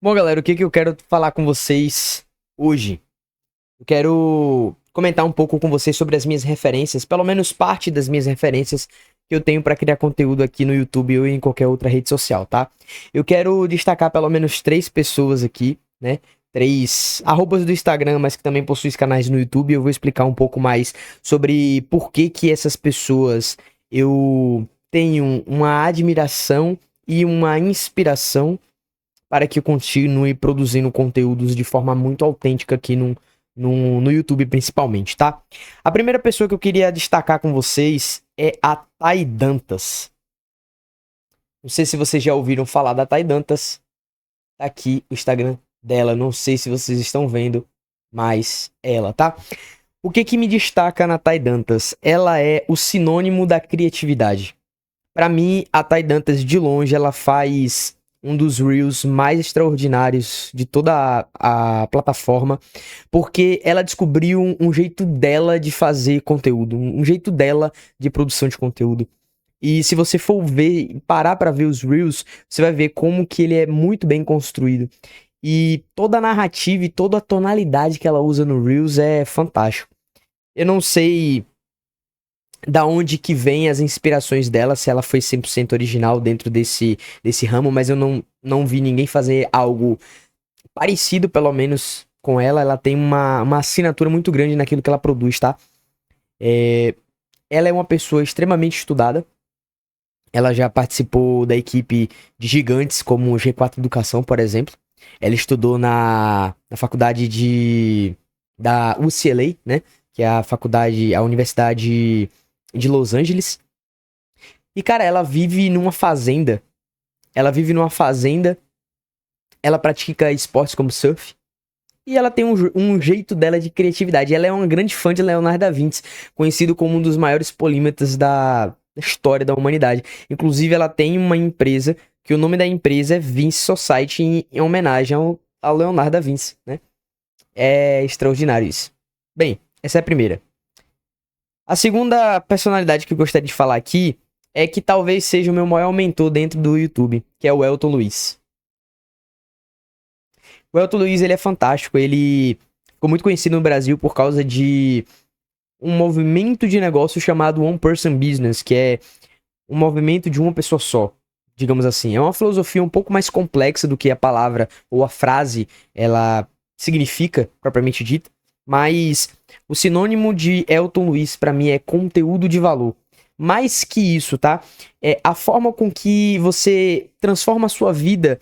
Bom, galera, o que eu quero falar com vocês hoje? Eu quero comentar um pouco com vocês sobre as minhas referências, pelo menos parte das minhas referências que eu tenho para criar conteúdo aqui no YouTube ou em qualquer outra rede social, tá? Eu quero destacar pelo menos três pessoas aqui, né? Três arrobas do Instagram, mas que também possuem canais no YouTube. Eu vou explicar um pouco mais sobre por que essas pessoas eu tenho uma admiração e uma inspiração para que eu continue produzindo conteúdos de forma muito autêntica aqui no YouTube, principalmente, tá? A primeira pessoa que eu queria destacar com vocês é a Thay Dantas. Não sei se vocês já ouviram falar da Thay Dantas. Tá aqui o Instagram dela. Não sei se vocês estão vendo, mas é ela, tá? O que me destaca na Thay Dantas? Ela é o sinônimo da criatividade. Para mim, a Thay Dantas, de longe, ela faz um dos reels mais extraordinários de toda a plataforma, porque ela descobriu um jeito dela de fazer conteúdo, um jeito dela de produção de conteúdo. E se você for ver, parar para ver os reels, você vai ver como que ele é muito bem construído. E toda a narrativa e toda a tonalidade que ela usa no reels é fantástico. Eu não sei da onde que vem as inspirações dela, se ela foi 100% original dentro desse ramo, mas eu não vi ninguém fazer algo parecido, pelo menos, com ela. Ela tem uma assinatura muito grande naquilo que ela produz, tá? Ela é uma pessoa extremamente estudada. Ela já participou da equipe de gigantes como o G4 Educação, por exemplo. Ela estudou na faculdade da UCLA, né? Que é a Universidade de Los Angeles. E, cara, ela vive numa fazenda. Ela vive numa fazenda. Ela pratica esportes como surf. E ela tem um jeito dela de criatividade. Ela é uma grande fã de Leonardo da Vinci, conhecido como um dos maiores polímatas da história da humanidade. Inclusive, ela tem uma empresa, que o nome da empresa é Vinci Society, em homenagem ao Leonardo da Vinci, né? É extraordinário isso. Bem, essa é a primeira. A segunda personalidade que eu gostaria de falar aqui é que talvez seja o meu maior mentor dentro do YouTube, que é o Elton Luiz. O Elton Luiz, ele é fantástico, ele ficou muito conhecido no Brasil por causa de um movimento de negócio chamado One Person Business, que é um movimento de uma pessoa só, digamos assim. É uma filosofia um pouco mais complexa do que a palavra ou a frase ela significa, propriamente dita, mas o sinônimo de Elton Luiz para mim é conteúdo de valor. Mais que isso, tá? É a forma com que você transforma a sua vida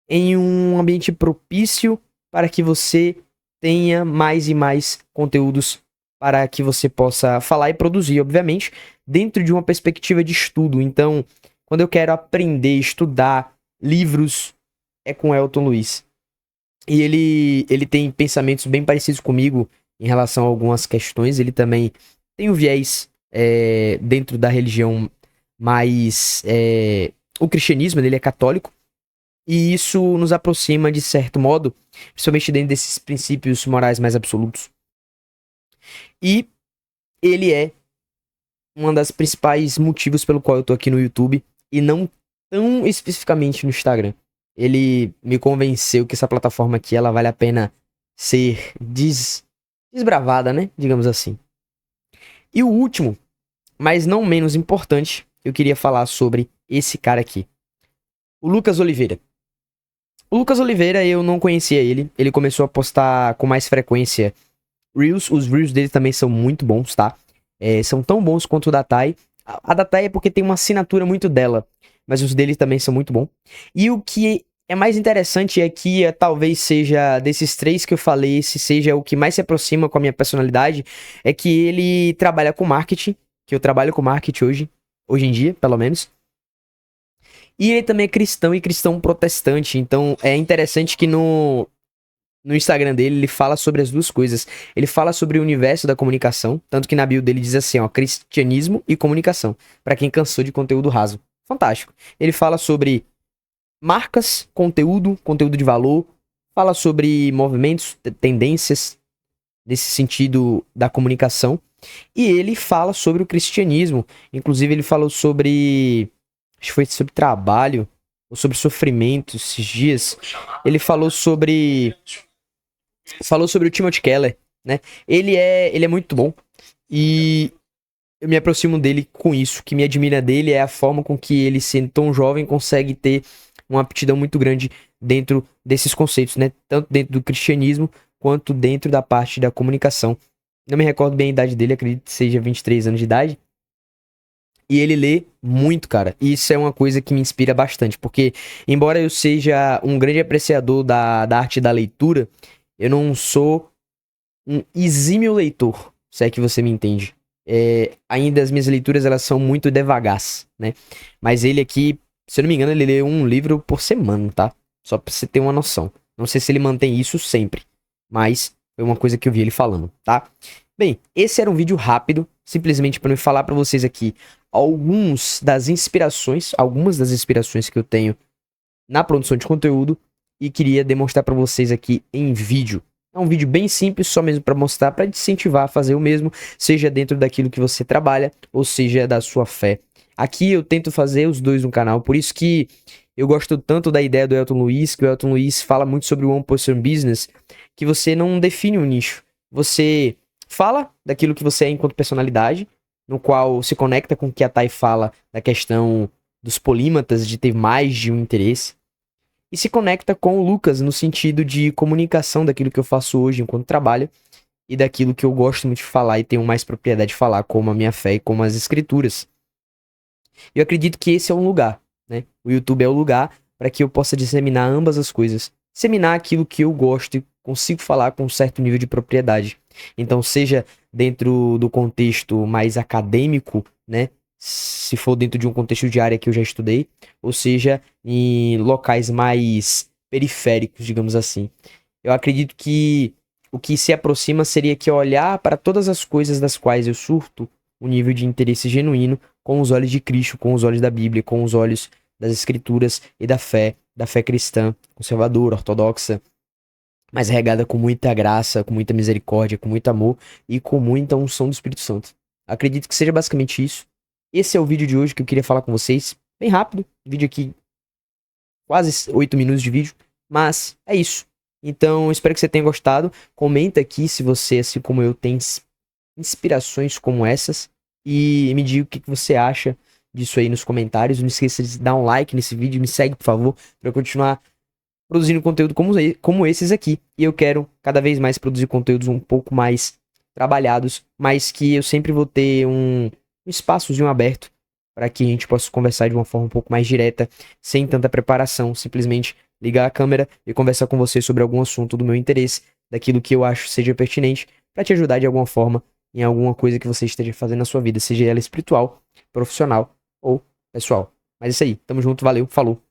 em um ambiente propício para que você tenha mais e mais conteúdos para que você possa falar e produzir, obviamente, dentro de uma perspectiva de estudo. Então, quando eu quero aprender, estudar livros, é com Elton Luiz. E ele tem pensamentos bem parecidos comigo em relação a algumas questões. Ele também tem um viés dentro da religião, mas o cristianismo, ele é católico. E isso nos aproxima de certo modo, principalmente dentro desses princípios morais mais absolutos. E ele é um dos principais motivos pelo qual eu tô aqui no YouTube e não tão especificamente no Instagram. Ele me convenceu que essa plataforma aqui ela vale a pena ser desbravada, né? Digamos assim. E o último, mas não menos importante, eu queria falar sobre esse cara aqui. O Lucas Oliveira. O Lucas Oliveira, eu não conhecia ele. Ele começou a postar com mais frequência Reels. Os Reels dele também são muito bons, tá? São tão bons quanto o da Thay. A da Thay é porque tem uma assinatura muito dela. Mas os dele também são muito bons. E o que é mais interessante é que talvez seja desses três que eu falei, esse seja o que mais se aproxima com a minha personalidade. É que ele trabalha com marketing. Que eu trabalho com marketing hoje em dia, pelo menos. E ele também é cristão e cristão protestante. Então é interessante que no Instagram dele ele fala sobre as duas coisas. Ele fala sobre o universo da comunicação. Tanto que na bio dele diz assim, ó, cristianismo e comunicação. Pra quem cansou de conteúdo raso. Fantástico. Ele fala sobre marcas, conteúdo de valor. Fala sobre movimentos, tendências nesse sentido da comunicação. E ele fala sobre o cristianismo. Inclusive ele falou sobre... acho que foi sobre trabalho. ou sobre sofrimento esses dias. Ele falou sobre o Timothy Keller, né? Ele é muito bom e eu me aproximo dele com isso. O que me admira dele é a forma com que ele, sendo tão jovem, consegue ter uma aptidão muito grande dentro desses conceitos, né? Tanto dentro do cristianismo quanto dentro da parte da comunicação. Não me recordo bem a idade dele, acredito que seja 23 anos de idade. E ele lê muito, cara. E isso é uma coisa que me inspira bastante, porque, embora eu seja um grande apreciador da arte da leitura, eu não sou um exímio leitor, se é que você me entende. Ainda as minhas leituras, elas são muito devagás, né? Mas ele aqui, se eu não me engano, ele lê um livro por semana, tá? Só pra você ter uma noção. Não sei se ele mantém isso sempre, mas foi uma coisa que eu vi ele falando, tá? Bem, esse era um vídeo rápido, simplesmente para me falar para vocês aqui algumas das inspirações que eu tenho na produção de conteúdo e queria demonstrar para vocês aqui em vídeo. É um vídeo bem simples, só mesmo para mostrar, para te incentivar a fazer o mesmo, seja dentro daquilo que você trabalha ou seja da sua fé. Aqui eu tento fazer os dois no canal, por isso que eu gosto tanto da ideia do Elton Luiz, que o Elton Luiz fala muito sobre o One Person Business, que você não define um nicho, você fala daquilo que você é enquanto personalidade, no qual se conecta com o que a Thay fala da questão dos polímatas, de ter mais de um interesse, e se conecta com o Lucas no sentido de comunicação daquilo que eu faço hoje enquanto trabalho e daquilo que eu gosto muito de falar e tenho mais propriedade de falar, como a minha fé e como as escrituras. Eu acredito que esse é um lugar, né? O YouTube é o lugar para que eu possa disseminar ambas as coisas. Disseminar aquilo que eu gosto e consigo falar com um certo nível de propriedade. Então, seja dentro do contexto mais acadêmico, né? Se for dentro de um contexto de área que eu já estudei, ou seja, em locais mais periféricos, digamos assim. Eu acredito que o que se aproxima seria que olhar para todas as coisas das quais eu surto um nível de interesse genuíno com os olhos de Cristo, com os olhos da Bíblia, com os olhos das Escrituras e da fé cristã, conservadora, ortodoxa, mas regada com muita graça, com muita misericórdia, com muito amor e com muita unção do Espírito Santo. Acredito que seja basicamente isso. Esse é o vídeo de hoje que eu queria falar com vocês. Bem rápido, vídeo aqui, quase 8 minutos de vídeo, mas é isso. Então, espero que você tenha gostado. Comenta aqui se você, assim como eu, tem inspirações como essas e me diga o que você acha disso aí nos comentários. Não esqueça de dar um like nesse vídeo, me segue, por favor, para eu continuar produzindo conteúdo como esses aqui. E eu quero cada vez mais produzir conteúdos um pouco mais trabalhados, mas que eu sempre vou ter um espaçozinho aberto para que a gente possa conversar de uma forma um pouco mais direta, sem tanta preparação, simplesmente ligar a câmera e conversar com você sobre algum assunto do meu interesse, daquilo que eu acho seja pertinente, para te ajudar de alguma forma em alguma coisa que você esteja fazendo na sua vida, seja ela espiritual, profissional ou pessoal. Mas é isso aí, tamo junto, valeu, falou!